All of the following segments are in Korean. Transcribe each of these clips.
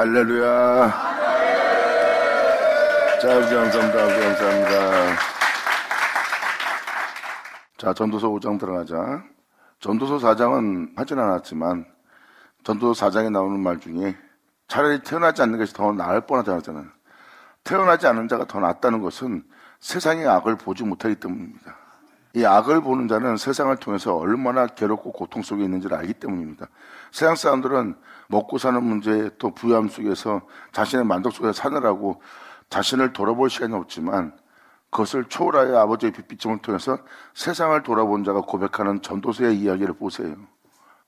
할렐루야. 자, 감사합니다. 자, 전도서 5장 들어가자. 전도서 4장은 하진 않았지만 전도서 4장에 나오는 말 중에 차라리 태어나지 않는 것이 더 나을 뻔하다고 하잖아요. 태어나지 않은 자가 더 낫다는 것은 세상의 악을 보지 못하기 때문입니다. 이 악을 보는 자는 세상을 통해서 얼마나 괴롭고 고통 속에 있는지를 알기 때문입니다. 세상 사람들은 먹고 사는 문제, 또 부유함 속에서 자신의 만족 속에서 사느라고 자신을 돌아볼 시간이 없지만 그것을 초월하여 아버지의 빛비침을 통해서 세상을 돌아본 자가 고백하는 전도서의 이야기를 보세요.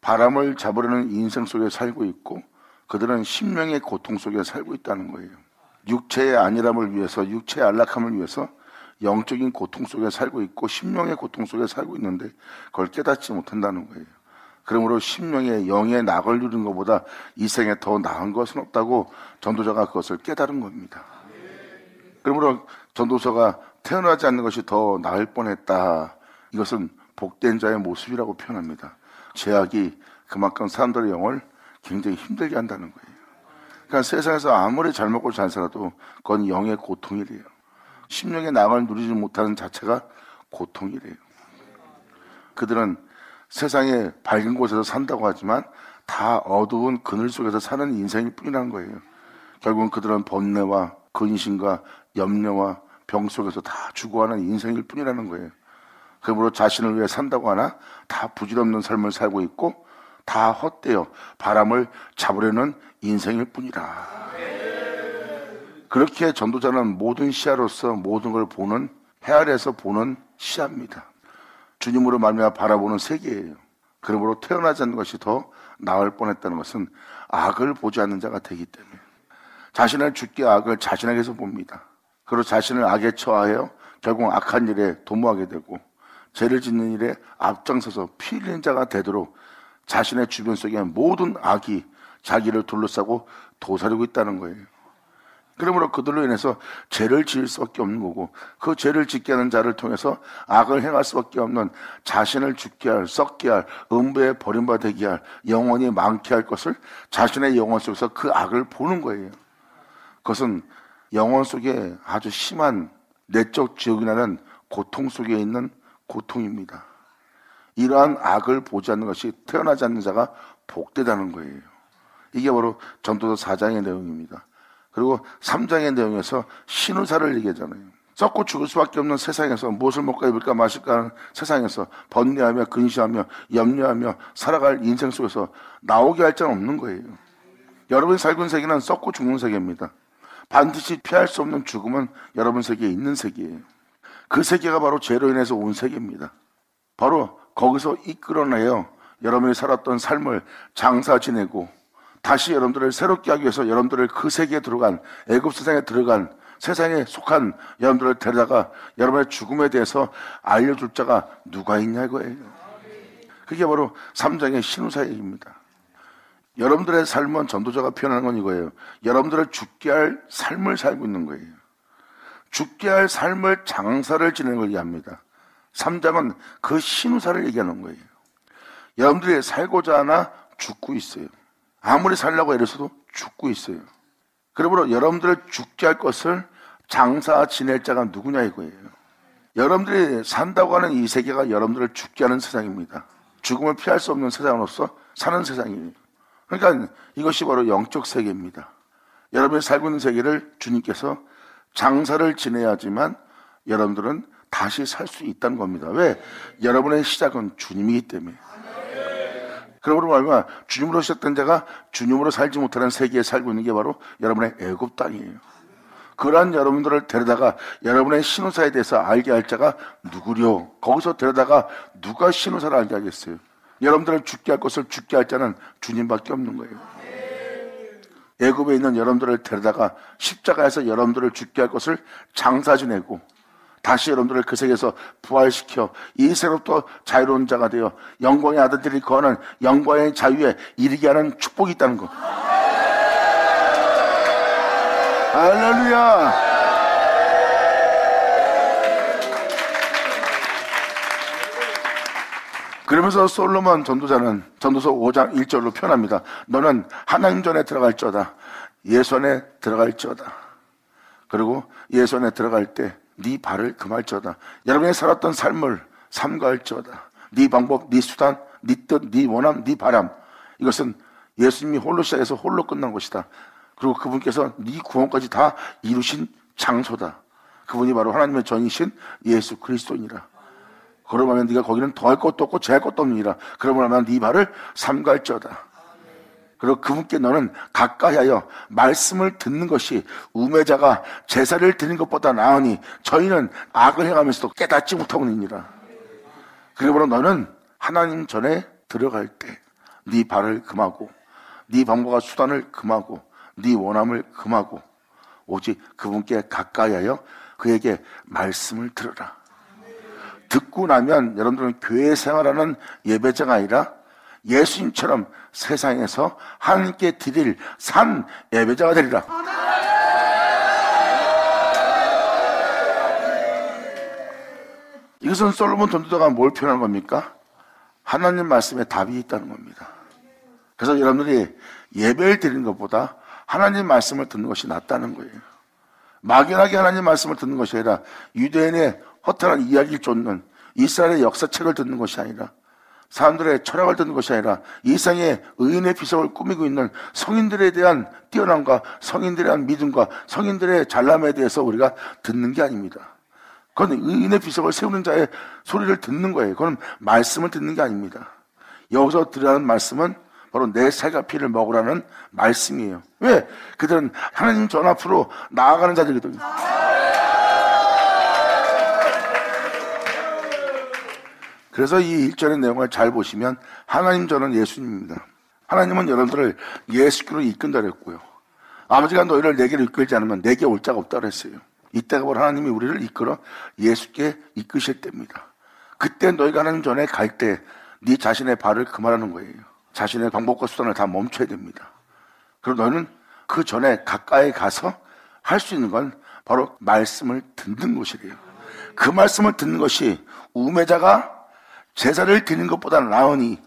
바람을 잡으려는 인생 속에 살고 있고 그들은 심령의 고통 속에 살고 있다는 거예요. 육체의 안일함을 위해서, 육체의 안락함을 위해서 영적인 고통 속에 살고 있고 심령의 고통 속에 살고 있는데 그걸 깨닫지 못한다는 거예요. 그러므로 심령의 영의 낙을 누리는 것보다 이 생에 더 나은 것은 없다고 전도자가 그것을 깨달은 겁니다. 그러므로 전도서가 태어나지 않는 것이 더 나을 뻔했다. 이것은 복된 자의 모습이라고 표현합니다. 죄악이 그만큼 사람들의 영을 굉장히 힘들게 한다는 거예요. 그러니까 세상에서 아무리 잘 먹고 잘 살아도 그건 영의 고통이래요. 심령의 낙을 누리지 못하는 자체가 고통이래요. 그들은 세상에 밝은 곳에서 산다고 하지만 다 어두운 그늘 속에서 사는 인생일 뿐이라는 거예요. 결국은 그들은 번뇌와 근심과 염려와 병 속에서 다 죽어가는 인생일 뿐이라는 거예요. 그러므로 자신을 위해 산다고 하나 다 부질없는 삶을 살고 있고 다 헛되어 바람을 잡으려는 인생일 뿐이라. 그렇게 전도자는 모든 시야로서 모든 걸 보는, 헤아려서 보는 시야입니다. 주님으로 말미암아 바라보는 세계예요. 그러므로 태어나지 않는 것이 더 나을 뻔했다는 것은 악을 보지 않는 자가 되기 때문에 자신을 죽게 악을 자신에게서 봅니다. 그리고 자신을 악에 처하여 결국 악한 일에 도모하게 되고 죄를 짓는 일에 앞장서서 피 흘린 자가 되도록 자신의 주변 속에 모든 악이 자기를 둘러싸고 도사리고 있다는 거예요. 그러므로 그들로 인해서 죄를 지을 수밖에 없는 거고 그 죄를 짓게 하는 자를 통해서 악을 행할 수밖에 없는 자신을 죽게 할, 썩게 할, 음부에 버림받게 할, 영원히 망케 할 것을 자신의 영혼 속에서 그 악을 보는 거예요. 그것은 영혼 속에 아주 심한 내적 지옥이 나는 고통 속에 있는 고통입니다. 이러한 악을 보지 않는 것이 태어나지 않는 자가 복되다는 거예요. 이게 바로 전도서 4장의 내용입니다. 그리고 3장의 내용에서 신우사를 얘기하잖아요. 썩고 죽을 수밖에 없는 세상에서 무엇을 먹고 입을까 마실까 하는 세상에서 번뇌하며 근심하며 염려하며 살아갈 인생 속에서 나오게 할 자는 없는 거예요. 여러분이 살고 있는 세계는 썩고 죽는 세계입니다. 반드시 피할 수 없는 죽음은 여러분 세계에 있는 세계예요. 그 세계가 바로 죄로 인해서 온 세계입니다. 바로 거기서 이끌어내요. 여러분이 살았던 삶을 장사 지내고 다시 여러분들을 새롭게 하기 위해서 여러분들을 그 세계에 들어간 애굽 세상에 들어간 세상에 속한 여러분들을 데려다가 여러분의 죽음에 대해서 알려줄 자가 누가 있냐 이거예요. 그게 바로 3장의 신우사 얘기입니다. 여러분들의 삶은 전도자가 표현하는 건 이거예요. 여러분들을 죽게 할 삶을 살고 있는 거예요. 죽게 할 삶을 장사를 지내는 걸 얘기합니다. 3장은 그 신우사를 얘기하는 거예요. 여러분들이 살고자 하나 죽고 있어요. 아무리 살려고 애써도 죽고 있어요. 그러므로 여러분들을 죽게 할 것을 장사 지낼 자가 누구냐 이거예요. 여러분들이 산다고 하는 이 세계가 여러분들을 죽게 하는 세상입니다. 죽음을 피할 수 없는 세상으로서 사는 세상이에요. 그러니까 이것이 바로 영적 세계입니다. 여러분이 살고 있는 세계를 주님께서 장사를 지내야지만 여러분들은 다시 살 수 있다는 겁니다. 왜? 여러분의 시작은 주님이기 때문에. 그러므로 말하면 주님으로 시작된 자가 주님으로 살지 못하는 세계에 살고 있는 게 바로 여러분의 애굽 땅이에요. 그러한 여러분들을 데려다가 여러분의 신우사에 대해서 알게 할 자가 누구려? 거기서 데려다가 누가 신우사를 알게 하겠어요? 여러분들을 죽게 할 것을 죽게 할 자는 주님밖에 없는 거예요. 애굽에 있는 여러분들을 데려다가 십자가에서 여러분들을 죽게 할 것을 장사 지내고 다시 여러분들을 그 세계에서 부활시켜 이 세로부터 자유로운 자가 되어 영광의 아들들이 거하는 영광의 자유에 이르게 하는 축복이 있다는 것. 할렐루야. 그러면서 솔로몬 전도자는 전도서 5장 1절로 표현합니다. 너는 하나님 전에 들어갈 자다. 예수 안에 들어갈지어다. 그리고 예수 안에 들어갈 때 네 발을 금할지어다. 여러분이 살았던 삶을 삼가할지어다. 네 방법, 네 수단, 네 뜻, 네 원함, 네 바람, 이것은 예수님이 홀로 시작해서 홀로 끝난 것이다. 그리고 그분께서 네 구원까지 다 이루신 장소다. 그분이 바로 하나님의 전이신 예수 그리스도이니라. 그러면 네가 거기는 더할 것도 없고 제할 것도 없느니라. 그러면 네 발을 삼갈지어다. 그리고 그분께 너는 가까이 하여 말씀을 듣는 것이 우매자가 제사를 드리는 것보다 나으니 저희는 악을 행하면서도 깨닫지 못하느니라. 그러므로 너는 하나님 전에 들어갈 때 네 발을 금하고 네 방법과 수단을 금하고 네 원함을 금하고 오직 그분께 가까이 하여 그에게 말씀을 들으라. 듣고 나면 여러분들은 교회 생활하는 예배자가 아니라 예수님처럼 세상에서 하나님께 드릴 산 예배자가 되리라. 이것은 솔로몬 전도자가 뭘 표현하는 겁니까? 하나님 말씀에 답이 있다는 겁니다. 그래서 여러분들이 예배를 드리는 것보다 하나님 말씀을 듣는 것이 낫다는 거예요. 막연하게 하나님 말씀을 듣는 것이 아니라 유대인의 허탈한 이야기를 쫓는 이스라엘의 역사책을 듣는 것이 아니라 사람들의 철학을 듣는 것이 아니라 이 세상의 의인의 비석을 꾸미고 있는 성인들에 대한 뛰어남과 성인들에 대한 믿음과 성인들의 잘남에 대해서 우리가 듣는 게 아닙니다. 그건 의인의 비석을 세우는 자의 소리를 듣는 거예요. 그건 말씀을 듣는 게 아닙니다. 여기서 들으라는 말씀은 바로 내 살과 피를 먹으라는 말씀이에요. 왜? 그들은 하나님 전 앞으로 나아가는 자들이거든요. 그래서 이 1절의 내용을 잘 보시면 하나님 전은 예수님입니다. 하나님은 여러분들을 예수께로 이끈다 그랬고요. 아버지가 너희를 내게로 이끌지 않으면 내게 올 자가 없다 그랬어요. 이때가 바로 하나님이 우리를 이끌어 예수께 이끄실 때입니다. 그때 너희가 하나님 전에 갈 때 네 자신의 발을 금하라는 거예요. 자신의 방법과 수단을 다 멈춰야 됩니다. 그리고 너는 그 전에 가까이 가서 할 수 있는 건 바로 말씀을 듣는 것이래요. 그 말씀을 듣는 것이 우매자가 제사를 드리는 것보다 나으니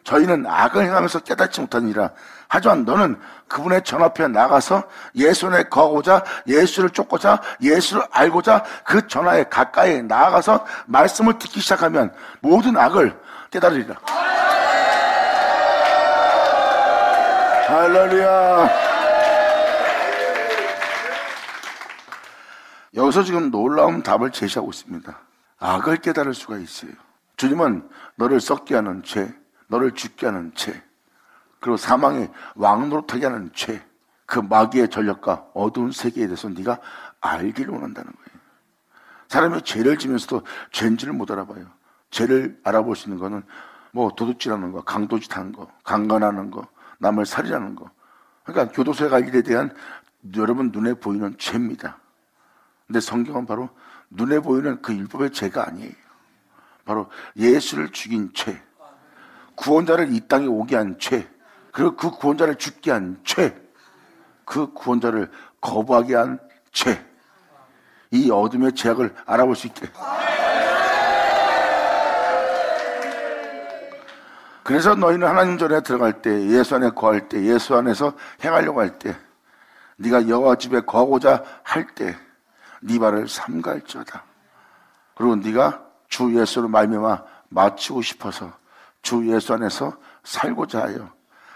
저희는 악을 행하면서 깨닫지 못하니라. 하지만 너는 그분의 전 앞에 나가서 예수 안에 거하고자 예수를 쫓고자 예수를 알고자 그 전화에 가까이 나아가서 말씀을 듣기 시작하면 모든 악을 깨달으리라. 할렐루야. 여기서 지금 놀라운 답을 제시하고 있습니다. 악을 깨달을 수가 있어요. 주님은 너를 썩게 하는 죄, 너를 죽게 하는 죄, 그리고 사망의 왕노릇하게 하는 죄, 그 마귀의 전력과 어두운 세계에 대해서 네가 알기를 원한다는 거예요. 사람이 죄를 지면서도 죄인지를 못 알아봐요. 죄를 알아볼 수 있는 거는 뭐 도둑질하는 거, 강도짓하는 거, 강간하는 거, 남을 살인하는 거. 그러니까 교도소에 갈 일에 대한 여러분 눈에 보이는 죄입니다. 근데 성경은 바로 눈에 보이는 그 율법의 죄가 아니에요. 바로 예수를 죽인 죄, 구원자를 이 땅에 오게 한 죄, 그리고 그 구원자를 죽게 한 죄, 그 구원자를 거부하게 한 죄, 이 어둠의 죄악을 알아볼 수 있게. 그래서 너희는 하나님 전에 들어갈 때, 예수 안에 거할 때, 예수 안에서 행하려고 할 때, 네가 여호와 집에 거하고자 할 때 네 발을 삼갈지어다. 그리고 네가 주 예수로 말미암아 마치고 싶어서 주 예수 안에서 살고자 하여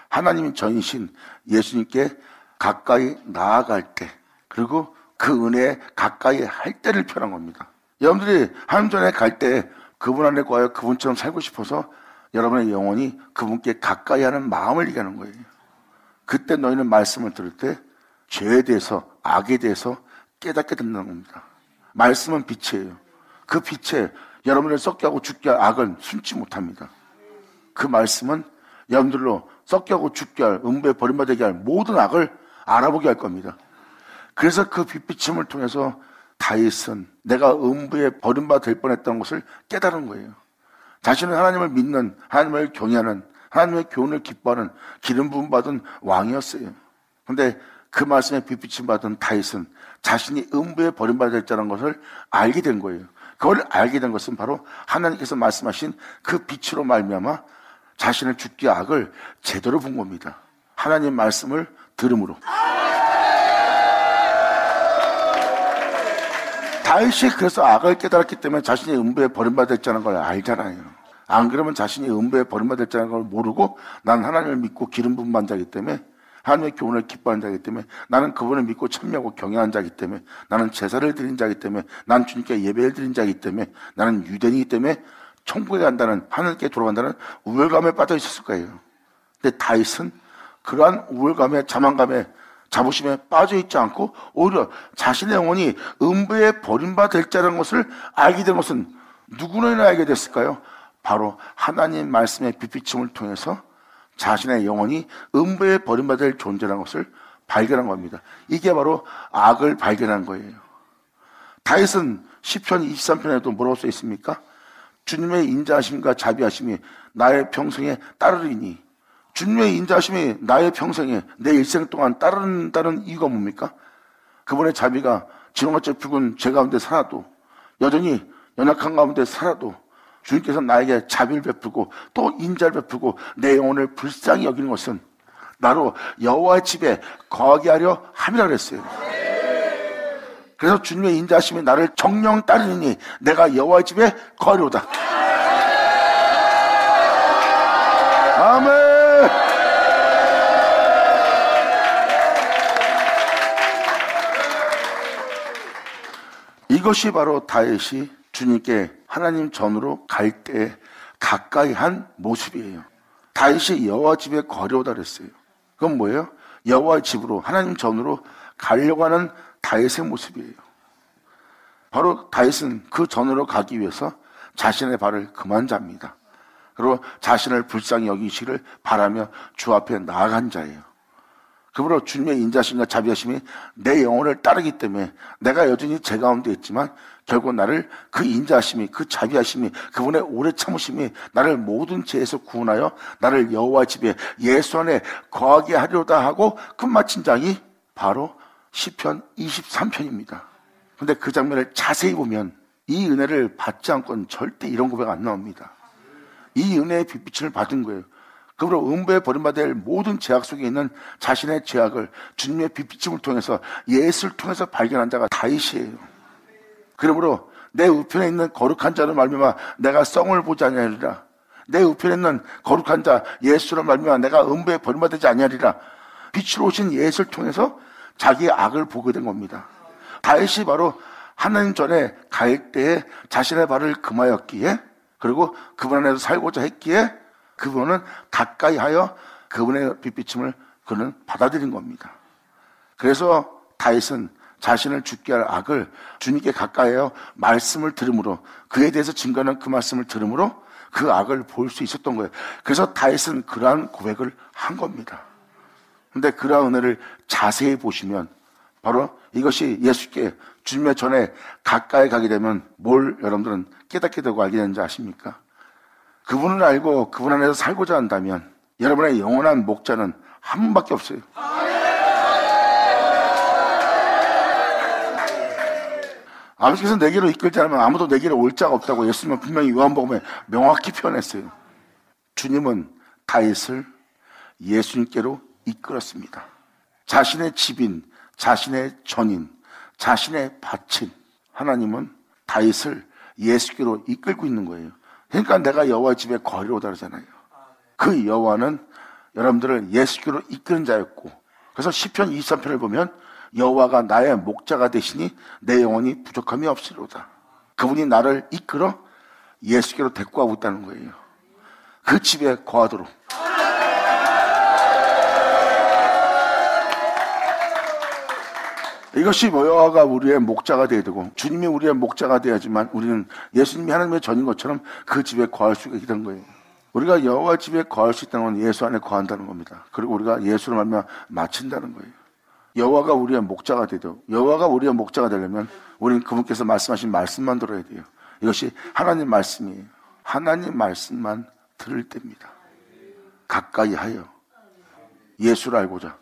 하나님이 전이신 예수님께 가까이 나아갈 때, 그리고 그 은혜에 가까이 할 때를 표현한 겁니다. 여러분들이 하나님 전에 갈 때 그분 안에 거하여 그분처럼 살고 싶어서 여러분의 영혼이 그분께 가까이 하는 마음을 얘기하는 거예요. 그때 너희는 말씀을 들을 때 죄에 대해서, 악에 대해서 깨닫게 된다는 겁니다. 말씀은 빛이에요. 그 빛에 여러분을 썩게 하고 죽게 할 악은 숨지 못합니다. 그 말씀은 여러분들로 썩게 하고 죽게 할, 음부에 버림받게 할 모든 악을 알아보게 할 겁니다. 그래서 그 빛비침을 통해서 다윗은 내가 음부에 버림받을 뻔했다는 것을 깨달은 거예요. 자신은 하나님을 믿는, 하나님을 경외하는, 하나님의 교훈을 기뻐하는 기름 부음 받은 왕이었어요. 그런데 그 말씀에 빛비침 받은 다윗은 자신이 음부에 버림받을 자라는 것을 알게 된 거예요. 그걸 알게 된 것은 바로 하나님께서 말씀하신 그 빛으로 말미암아 자신을 죽게 악을 제대로 본 겁니다. 하나님 말씀을 들음으로. 다윗이 그래서 악을 깨달았기 때문에 자신이 음부에 버림받았다는 걸 알잖아요. 안 그러면 자신이 음부에 버림받았다는 걸 모르고 난 하나님을 믿고 기름 부음 받은 자이기 때문에 하나님의 교훈을 기뻐하는 자이기 때문에 나는 그분을 믿고 참여하고 경외하는 자이기 때문에 나는 제사를 드린 자이기 때문에 난 주님께 예배를 드린 자이기 때문에 나는 유대인이기 때문에 천국에 간다는 하늘께 돌아간다는 우월감에 빠져 있었을 거예요. 근데 다윗은 그러한 우월감에 자만감에 자부심에 빠져 있지 않고 오히려 자신의 영혼이 음부에 버림받을 자라는 것을 알게 된 것은 누구나 알게 됐을까요? 바로 하나님 말씀의 빛비침을 통해서 자신의 영혼이 음부에 버림받을 존재라는 것을 발견한 겁니다. 이게 바로 악을 발견한 거예요. 다윗은 시편 23편에도 뭐라고 써 있습니까? 주님의 인자하심과 자비하심이 나의 평생에 따르리니. 주님의 인자하심이 나의 평생에 내 일생 동안 따른다는 이유가 뭡니까? 그분의 자비가 지렁이같이 붉은 죄 가운데 살아도 여전히 연약한 가운데 살아도 주님께서 나에게 자비를 베풀고 또 인자를 베풀고 내 영혼을 불쌍히 여기는 것은 나로 여호와의 집에 거하게 하려 함이라 그랬어요. 그래서 주님의 인자하심이 나를 정령 따르니 내가 여호와의 집에 거하리로다. 아멘. 이것이 바로 다윗이 주님께 하나님 전으로 갈 때 가까이 한 모습이에요. 다윗이 여호와 집에 거하려다 그랬어요. 그건 뭐예요? 여호와 집으로 하나님 전으로 가려고 하는 다윗의 모습이에요. 바로 다윗은 그 전으로 가기 위해서 자신의 발을 그만 잡니다. 그리고 자신을 불쌍히 여기시기를 바라며 주 앞에 나아간 자예요. 그러므로 주님의 인자심과 자비하심이 내 영혼을 따르기 때문에 내가 여전히 죄 가운데 있지만 결국 나를 그 인자하심이 그 자비하심이 그분의 오래 참으심이 나를 모든 죄에서 구원하여 나를 여호와 집에 예수 안에 거하게 하려다 하고 끝마친 장이 바로 시편 23편입니다. 근데 그 장면을 자세히 보면 이 은혜를 받지 않고는 절대 이런 고백 안 나옵니다. 이 은혜의 빛빛을 받은 거예요. 그러므로 음부에 버림받을 모든 죄악 속에 있는 자신의 죄악을 주님의 빛비침을 통해서 예수를 통해서 발견한 자가 다윗이에요. 그러므로 내 우편에 있는 거룩한 자를 말미암아 내가 성을 보지 아니하리라. 내 우편에 있는 거룩한 자 예수를 말미암아 내가 음부에 버림받지 아니하리라. 빛으로 오신 예수를 통해서 자기의 악을 보게 된 겁니다. 다윗이 바로 하나님 전에 갈 때에 자신의 발을 금하였기에 그리고 그분 안에서 살고자 했기에 그분은 가까이 하여 그분의 빛비침을 그는 받아들인 겁니다. 그래서 다윗은 자신을 죽게 할 악을 주님께 가까이 하여 말씀을 들음으로 그에 대해서 증거하는 그 말씀을 들음으로 그 악을 볼 수 있었던 거예요. 그래서 다윗은 그러한 고백을 한 겁니다. 그런데 그러한 은혜를 자세히 보시면 바로 이것이 예수께 주님의 전에 가까이 가게 되면 뭘 여러분들은 깨닫게 되고 알게 되는지 아십니까? 그분을 알고 그분 안에서 살고자 한다면 여러분의 영원한 목자는 한 분밖에 없어요. 아버지께서 내게로 이끌지 않으면 아무도 내게로 올 자가 없다고 예수님은 분명히 요한복음에 명확히 표현했어요. 주님은 다윗을 예수님께로 이끌었습니다. 자신의 집인, 자신의 전인, 자신의 밭인 하나님은 다윗을 예수께로 이끌고 있는 거예요. 그러니까 내가 여호와 집에 거하리로다 그러잖아요. 그 여호와는 여러분들을 예수께로 이끄는 자였고 그래서 시편 23편을 보면 여호와가 나의 목자가 되시니 내 영혼이 부족함이 없으리로다. 그분이 나를 이끌어 예수께로 데리고 가고 있다는 거예요. 그 집에 거하도록. 이것이 여호와가 우리의 목자가 되어야 되고 주님이 우리의 목자가 되어야지만 우리는 예수님이 하나님의 전인 것처럼 그 집에 거할 수가 있는 거예요. 우리가 여호와 집에 거할 수 있다는 건 예수 안에 거한다는 겁니다. 그리고 우리가 예수를 말미암아 마친다는 거예요. 여호와가 우리의 목자가 되도록 여호와가 우리의 목자가 되려면 우리는 그분께서 말씀하신 말씀만 들어야 돼요. 이것이 하나님 말씀이에요. 하나님 말씀만 들을 때입니다. 가까이 하여 예수를 알고자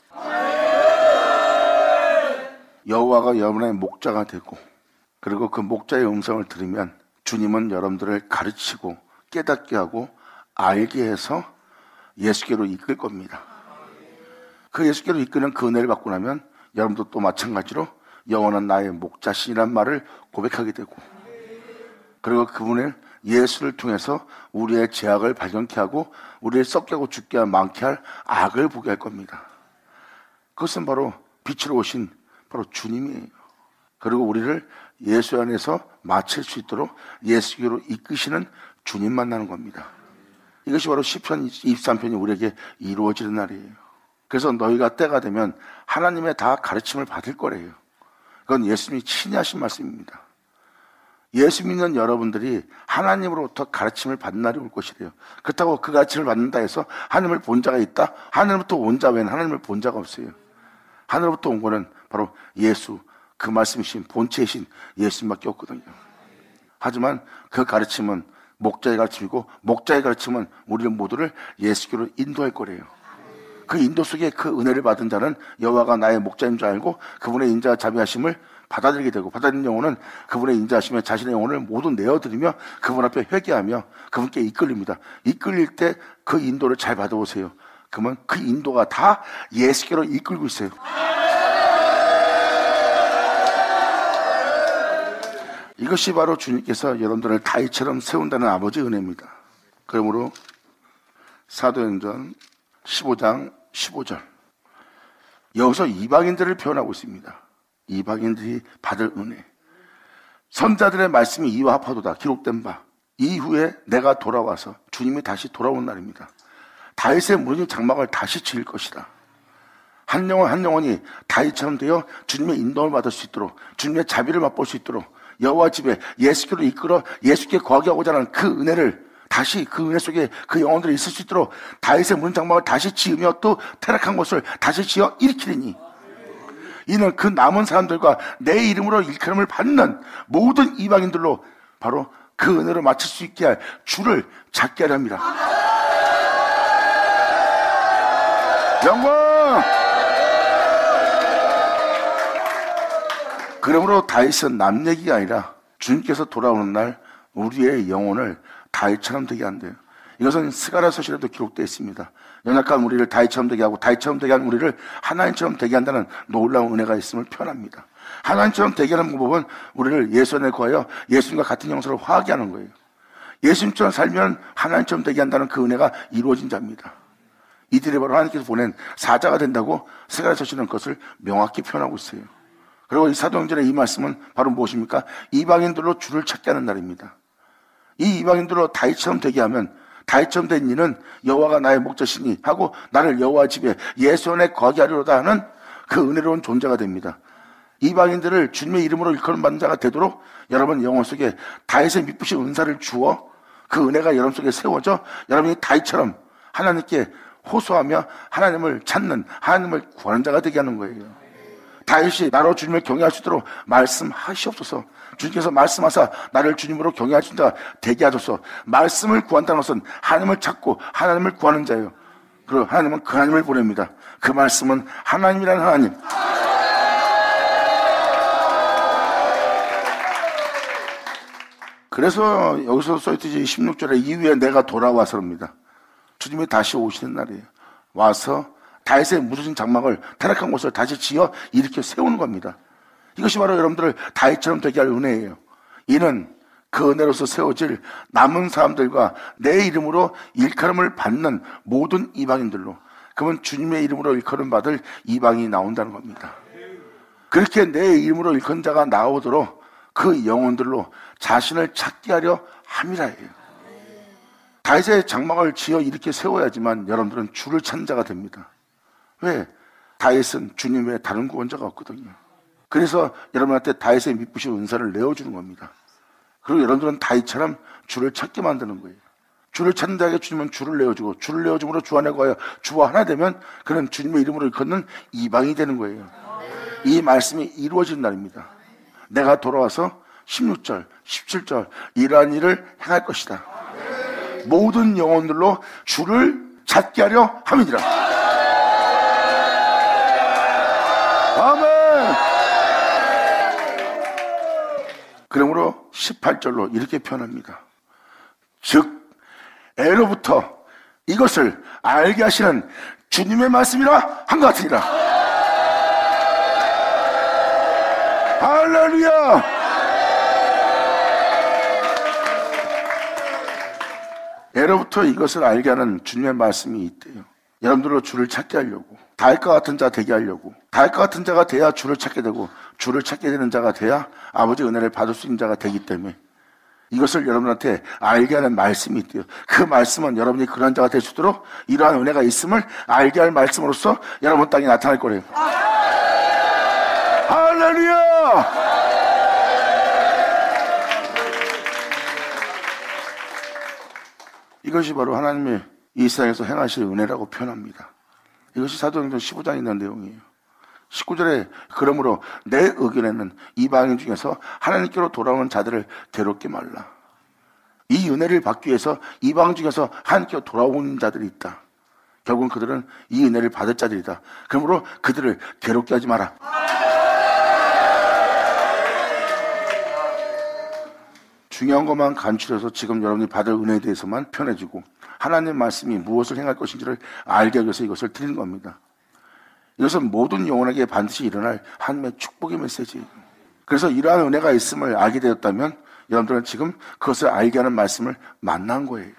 여호와가 여러분의 목자가 되고 그리고 그 목자의 음성을 들으면 주님은 여러분들을 가르치고 깨닫게 하고 알게 해서 예수께로 이끌 겁니다. 그 예수께로 이끄는 그 은혜를 받고 나면 여러분도 또 마찬가지로 영원한 나의 목자신이란 말을 고백하게 되고, 그리고 그분을 예수를 통해서 우리의 죄악을 발견케 하고 우리를 썩게 하고 죽게 하고 많게 할 악을 보게 할 겁니다. 그것은 바로 빛으로 오신 바로 주님이에요. 그리고 우리를 예수 안에서 마칠 수 있도록 예수께로 이끄시는 주님 만나는 겁니다. 이것이 바로 시편 23편이 우리에게 이루어지는 날이에요. 그래서 너희가 때가 되면 하나님의 다 가르침을 받을 거래요. 그건 예수님이 친히 하신 말씀입니다. 예수 믿는 여러분들이 하나님으로부터 가르침을 받는 날이 올 것이래요. 그렇다고 그 가르침을 받는다 해서 하나님을 본 자가 있다? 하나님부터 온 자 외에는 하나님을 본 자가 없어요. 하늘로부터 온 거는 바로 예수, 그 말씀이신 본체이신 예수님밖에 없거든요. 하지만 그 가르침은 목자의 가르침이고, 목자의 가르침은 우리 모두를 예수께로 인도할 거래요. 그 인도 속에 그 은혜를 받은 자는 여호와가 나의 목자인 줄 알고 그분의 인자와 자비하심을 받아들이게 되고, 받아들인 영혼은 그분의 인자하심에 자신의 영혼을 모두 내어드리며 그분 앞에 회개하며 그분께 이끌립니다. 이끌릴 때 그 인도를 잘 받아보세요. 그러면 그 인도가 다 예수께로 이끌고 있어요. 이것이 바로 주님께서 여러분들을 다윗처럼 세운다는 아버지의 은혜입니다. 그러므로 사도행전 15장 15절, 여기서 이방인들을 표현하고 있습니다. 이방인들이 받을 은혜, 선자들의 말씀이 이와 합하도다 기록된 바, 이후에 내가 돌아와서 주님이 다시 돌아온 날입니다. 다윗의 무너진 장막을 다시 지을 것이다. 한 영혼 한 영혼이 다윗처럼 되어 주님의 인도를 받을 수 있도록, 주님의 자비를 맛볼 수 있도록, 여호와 집에 예수께로 이끌어 예수께 거하게 하고자 하는 그 은혜를 다시, 그 은혜 속에 그 영혼들이 있을 수 있도록 다윗의 무너진 장막을 다시 지으며 또 타락한 것을 다시 지어 일으키리니, 이는 그 남은 사람들과 내 이름으로 일컬음을 받는 모든 이방인들로 바로 그 은혜를 마칠 수 있게 할 주를 찾게 하려 합니다. 영광! 그러므로 다윗은 남 얘기가 아니라 주님께서 돌아오는 날 우리의 영혼을 다윗처럼 되게 한대요. 이것은 스가랴 서신에도 기록되어 있습니다. 연약한 우리를 다윗처럼 되게 하고 다윗처럼 되게 하는 우리를 하나님처럼 되게 한다는 놀라운 은혜가 있음을 표현합니다. 하나님처럼 되게 하는 방법은 우리를 예수 안에 거하여 예수님과 같은 형상으로 화하게 하는 거예요. 예수님처럼 살면 하나님처럼 되게 한다는 그 은혜가 이루어진 자입니다. 이들이 바로 하나님께서 보낸 사자가 된다고 스가랴 서신은 그것을 명확히 표현하고 있어요. 그리고 이 사도행전의 이 말씀은 바로 무엇입니까? 이방인들로 주를 찾게 하는 날입니다. 이 이방인들로 다윗처럼 되게 하면, 다윗처럼 된 이는 여호와가 나의 목자시니 하고 나를 여호와 집에 예수 안에 거하게 하리로다 하는 그 은혜로운 존재가 됩니다. 이방인들을 주님의 이름으로 일컬음 받는 자가 되도록 여러분 영혼 속에 다윗의 미쁘신 은사를 주어 그 은혜가 여러분 속에 세워져 여러분이 다윗처럼 하나님께 호소하며 하나님을 찾는, 하나님을 구하는 자가 되게 하는 거예요. 다윗이 나로 주님을 경외할 수 있도록 말씀하시옵소서. 주님께서 말씀하사 나를 주님으로 경외할 수 있는 자가 되게 하소서. 말씀을 구한다는 것은 하나님을 찾고 하나님을 구하는 자예요. 그리고 하나님은 그 하나님을 보냅니다. 그 말씀은 하나님이라는 하나님. 그래서 여기서 써있듯이 16절에 이후에 내가 돌아와서입니다. 주님이 다시 오시는 날이에요. 와서 다윗의 무너진 장막을, 타락한 곳을 다시 지어 일으켜 세우는 겁니다. 이것이 바로 여러분들을 다윗처럼 되게 할 은혜예요. 이는 그 은혜로서 세워질 남은 사람들과 내 이름으로 일컬음을 받는 모든 이방인들로, 그러면 주님의 이름으로 일컬음 받을 이방인이 나온다는 겁니다. 그렇게 내 이름으로 일컬은 자가 나오도록 그 영혼들로 자신을 찾게 하려 함이라예요. 다윗의 장막을 지어 이렇게 세워야지만 여러분들은 주를 찾는 자가 됩니다. 왜? 다윗은 주님 외에 다른 구원자가 없거든요. 그래서 여러분한테 다윗의 미쁘신 은사를 내어주는 겁니다. 그리고 여러분들은 다윗처럼 주를 찾게 만드는 거예요. 주를 찾는 자에게 주님은 주를 내어주고, 주를 내어줌으로 주 안에 거하여 주와 하나 되면 그는 주님의 이름으로 일컫는 이방이 되는 거예요. 이 말씀이 이루어진 날입니다. 내가 돌아와서 16절, 17절 이러한 일을 행할 것이다. 모든 영혼들로 주를 찾게 하려 함이니라. 아멘. 그러므로 18절로 이렇게 표현합니다. 즉 애로부터 이것을 알게 하시는 주님의 말씀이라 한 것 같으니라. 할렐루야! 예로부터 이것을 알게 하는 주님의 말씀이 있대요. 여러분들로 주를 찾게 하려고, 다윗과 같은 자 되게 하려고, 다윗과 같은 자가 돼야 주를 찾게 되고, 주를 찾게 되는 자가 돼야 아버지 은혜를 받을 수 있는 자가 되기 때문에 이것을 여러분한테 알게 하는 말씀이 있대요. 그 말씀은 여러분이 그런 자가 될 수 있도록 이러한 은혜가 있음을 알게 할 말씀으로써 여러분 땅에 나타날 거래요. 할렐루야! 이것이 바로 하나님의 이 세상에서 행하실 은혜라고 표현합니다. 이것이 사도행전 15장에 있는 내용이에요. 19절에 그러므로 내 의견에는 이방인 중에서 하나님께로 돌아오는 자들을 괴롭게 말라. 이 은혜를 받기 위해서 이방 중에서 하나님께로 돌아오는 자들이 있다. 결국은 그들은 이 은혜를 받을 자들이다. 그러므로 그들을 괴롭게 하지 마라. 중요한 것만 간추려서 지금 여러분이 받을 은혜에 대해서만 편해지고 하나님의 말씀이 무엇을 행할 것인지를 알게 하기 위해서 이것을 드리는 겁니다. 이것은 모든 영혼에게 반드시 일어날 하나님의 축복의 메시지예요. 그래서 이러한 은혜가 있음을 알게 되었다면 여러분들은 지금 그것을 알게 하는 말씀을 만난 거예요.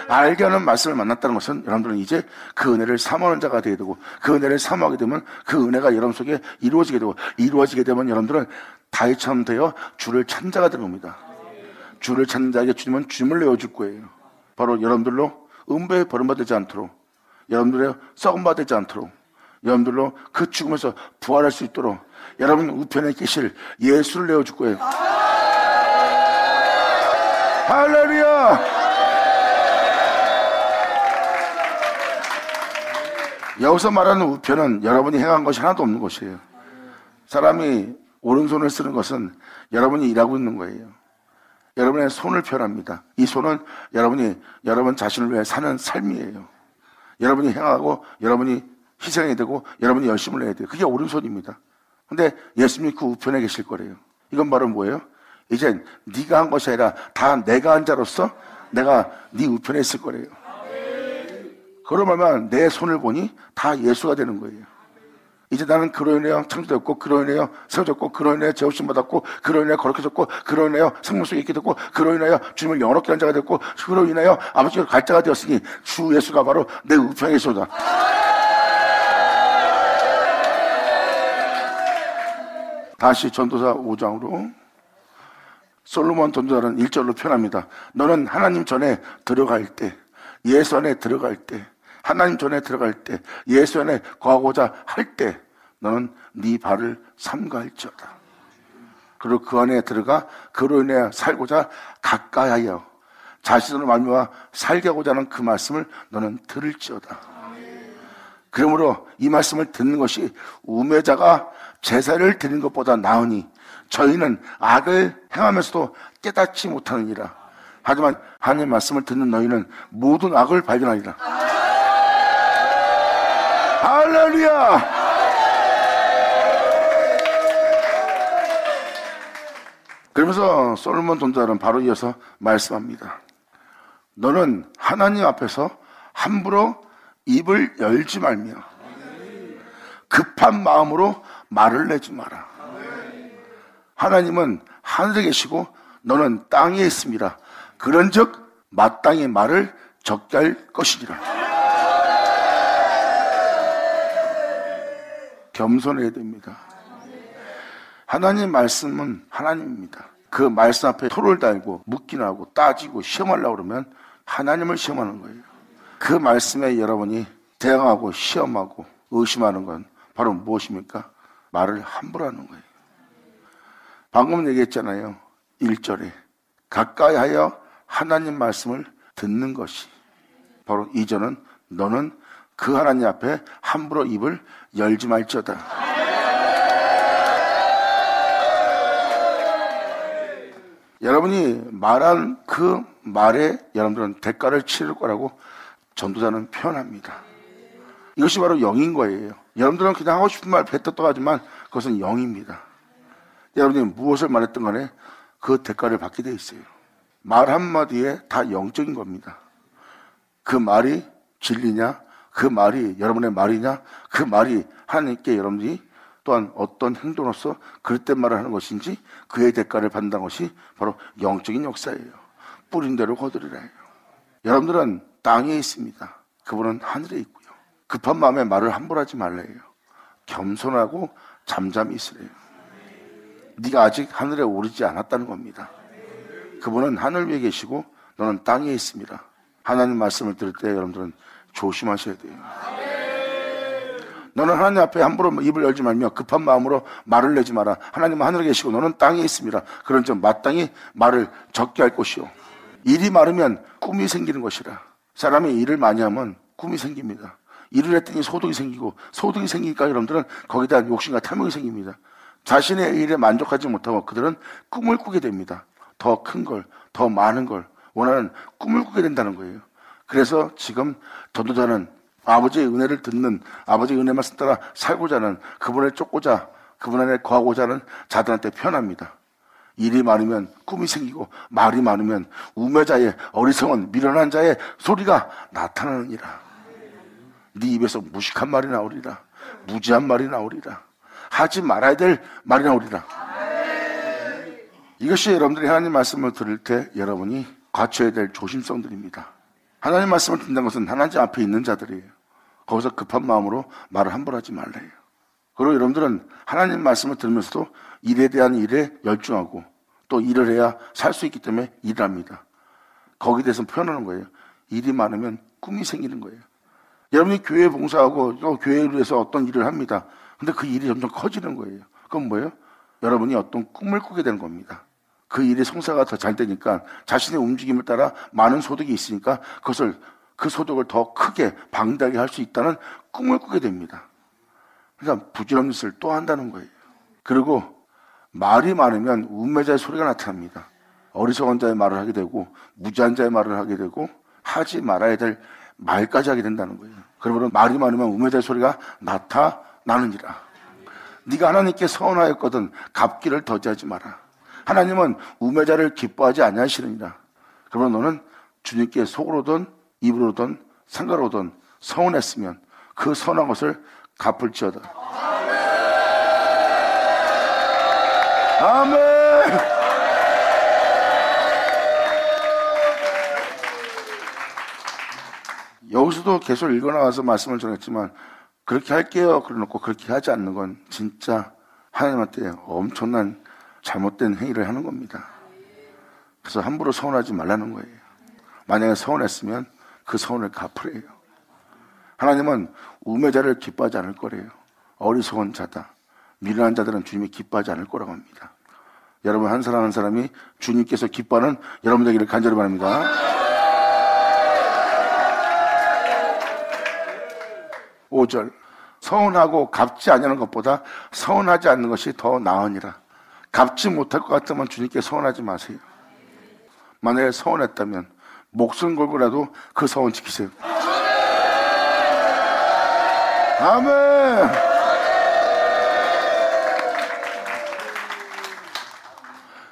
알게 하는 말씀을 만났다는 것은 여러분들은 이제 그 은혜를 사모하는 자가 되게 되고, 그 은혜를 사모하게 되면 그 은혜가 여러분 속에 이루어지게 되고, 이루어지게 되면 여러분들은 다윗처럼 되어 주를 찾는 자가 되는 겁니다. 주를 찾는 자에게 주님은 주님을 내어줄 거예요. 바로 여러분들로 음부에 버림받지 않도록, 여러분들의 썩음바 되지 않도록, 여러분들로 그 죽음에서 부활할 수 있도록 여러분 우편에 계실 예수를 내어줄 거예요. 할렐루야! 여기서 말하는 우편은 여러분이 행한 것이 하나도 없는 것이에요. 사람이 오른손을 쓰는 것은 여러분이 일하고 있는 거예요. 여러분의 손을 표현합니다. 이 손은 여러분이 여러분 자신을 위해 사는 삶이에요. 여러분이 행하고 여러분이 희생해야 되고 여러분이 열심을 해야 돼요. 그게 오른손입니다. 근데 예수님이 그 우편에 계실 거래요. 이건 바로 뭐예요? 이젠 네가 한 것이 아니라 다 내가 한 자로서 내가 네 우편에 있을 거래요. 그러면 내 손을 보니 다 예수가 되는 거예요. 이제 나는 그로 인하여 창조되었고, 그로 인하여 세워졌고, 그로 인하여 제업심 받았고, 그로 인하여 거룩해졌고, 그로 인하여 생명 속에 있게 됐고, 그로 인하여 주님을 영원롭게 한 자가 됐고, 그로 인하여 아버지가 갈 자가 되었으니 주 예수가 바로 내 우편에 있소이다. 다시 전도서 5장으로 솔로몬 전도자는 1절로 표현합니다. 너는 하나님 전에 들어갈 때, 예수 안에 들어갈 때, 하나님 전에 들어갈 때, 예수 안에 거하고자 할 때 너는 네 발을 삼가할지어다. 그리고 그 안에 들어가 그로 인해 살고자 가까이하여 자신으로 말미암아 살게 하고자 하는 그 말씀을 너는 들을지어다. 그러므로 이 말씀을 듣는 것이 우매자가 제사를 드리는 것보다 나으니 저희는 악을 행하면서도 깨닫지 못하느니라. 하지만 하나님의 말씀을 듣는 너희는 모든 악을 발견하리라. 할렐루야! 그러면서 솔로몬 전도자는 바로 이어서 말씀합니다. 너는 하나님 앞에서 함부로 입을 열지 말며 급한 마음으로 말을 내지 마라. 하나님은 하늘에 계시고 너는 땅에 있습니다. 그런즉 마땅히 말을 적게 할 것이니라. 겸손해야 됩니다. 하나님 말씀은 하나님입니다. 그 말씀 앞에 토를 달고 묻기나 하고 따지고 시험하려고 그러면 하나님을 시험하는 거예요. 그 말씀에 여러분이 대항하고 시험하고 의심하는 건 바로 무엇입니까? 말을 함부로 하는 거예요. 방금 얘기했잖아요. 1절에 가까이 하여 하나님 말씀을 듣는 것이 바로 2절은 너는 그 하나님 앞에 함부로 입을 열지 말지어다. 여러분이 말한 그 말에 여러분들은 대가를 치를 거라고 전도자는 표현합니다. 이것이 바로 영인 거예요. 여러분들은 그냥 하고 싶은 말 뱉었다고 하지만 그것은 영입니다. 여러분이 무엇을 말했던 간에 그 대가를 받게 돼 있어요. 말 한마디에 다 영적인 겁니다. 그 말이 진리냐, 그 말이 여러분의 말이냐, 그 말이 하나님께 여러분이 또한 어떤 행동으로서 그릇된 말을 하는 것인지 그의 대가를 받는 것이 바로 영적인 역사예요. 뿌린 대로 거두리라 해요. 여러분들은 땅에 있습니다. 그분은 하늘에 있고요. 급한 마음에 말을 함부로 하지 말래요. 겸손하고 잠잠히 있으래요. 네가 아직 하늘에 오르지 않았다는 겁니다. 그분은 하늘 위에 계시고 너는 땅에 있습니다. 하나님 말씀을 들을 때 여러분들은 조심하셔야 돼요. 너는 하나님 앞에 함부로 입을 열지 말며 급한 마음으로 말을 내지 마라. 하나님은 하늘에 계시고 너는 땅에 있습니다. 그런즉 마땅히 말을 적게 할 것이요. 일이 많으면 꿈이 생기는 것이라. 사람이 일을 많이 하면 꿈이 생깁니다. 일을 했더니 소득이 생기고 소득이 생기니까 여러분들은 거기에 대한 욕심과 탐욕이 생깁니다. 자신의 일에 만족하지 못하고 그들은 꿈을 꾸게 됩니다. 더 큰 걸, 더 많은 걸 원하는 꿈을 꾸게 된다는 거예요. 그래서 지금 전도자는 아버지의 은혜를 듣는, 아버지의 은혜 말씀 따라 살고자 하는, 그분을 쫓고자, 그분 안에 거하고자 하는 자들한테 편합니다. 일이 많으면 꿈이 생기고 말이 많으면 우매자의 어리석은 미련한 자의 소리가 나타나느니라. 네 입에서 무식한 말이 나오리라. 무지한 말이 나오리라. 하지 말아야 될 말이 나오리라. 이것이 여러분들이 하나님 말씀을 들을 때 여러분이 갖춰야 될 조심성들입니다. 하나님 말씀을 듣는 것은 하나님 앞에 있는 자들이에요. 거기서 급한 마음으로 말을 함부로 하지 말래요. 그리고 여러분들은 하나님 말씀을 들으면서도 일에 대한 일에 열중하고 또 일을 해야 살 수 있기 때문에 일을 합니다. 거기에 대해서 표현하는 거예요. 일이 많으면 꿈이 생기는 거예요. 여러분이 교회 봉사하고 또 교회를 위해서 어떤 일을 합니다. 근데 그 일이 점점 커지는 거예요. 그건 뭐예요? 여러분이 어떤 꿈을 꾸게 되는 겁니다. 그 일의 성사가 더 잘 되니까 자신의 움직임을 따라 많은 소득이 있으니까 그 소득을 더 크게 방대하게 할 수 있다는 꿈을 꾸게 됩니다. 그러니까 부질없는 짓을 또 한다는 거예요. 그리고 말이 많으면 운매자의 소리가 나타납니다. 어리석은 자의 말을 하게 되고 무지한 자의 말을 하게 되고 하지 말아야 될 말까지 하게 된다는 거예요. 그러므로 말이 많으면 운매자의 소리가 나타나느니라. 네가 하나님께 서운하였거든 갚기를 더디하지 마라. 하나님은 우매자를 기뻐하지 아니하시느니라. 그러면 너는 주님께 속으로든 입으로든 상가로든 서운했으면 그 서운한 것을 갚을지어다. 아멘. 여기서도 계속 읽어나가서 말씀을 전했지만 그렇게 할게요 그래놓고 그렇게 하지 않는 건 진짜 하나님한테 엄청난 잘못된 행위를 하는 겁니다. 그래서 함부로 서운하지 말라는 거예요. 만약에 서운했으면 그 서운을 갚으래요. 하나님은 우매자를 기뻐하지 않을 거래요. 어리석은 자다, 미련한 자들은 주님이 기뻐하지 않을 거라고 합니다. 여러분 한 사람 한 사람이 주님께서 기뻐하는 여러분 되기를 간절히 바랍니다. 5절 서운하고 갚지 아니하는 것보다 서운하지 않는 것이 더 나으니라. 갚지 못할 것 같으면 주님께 서운하지 마세요. 만약에 서운했다면 목숨 걸고라도 그 서운 지키세요. 아멘.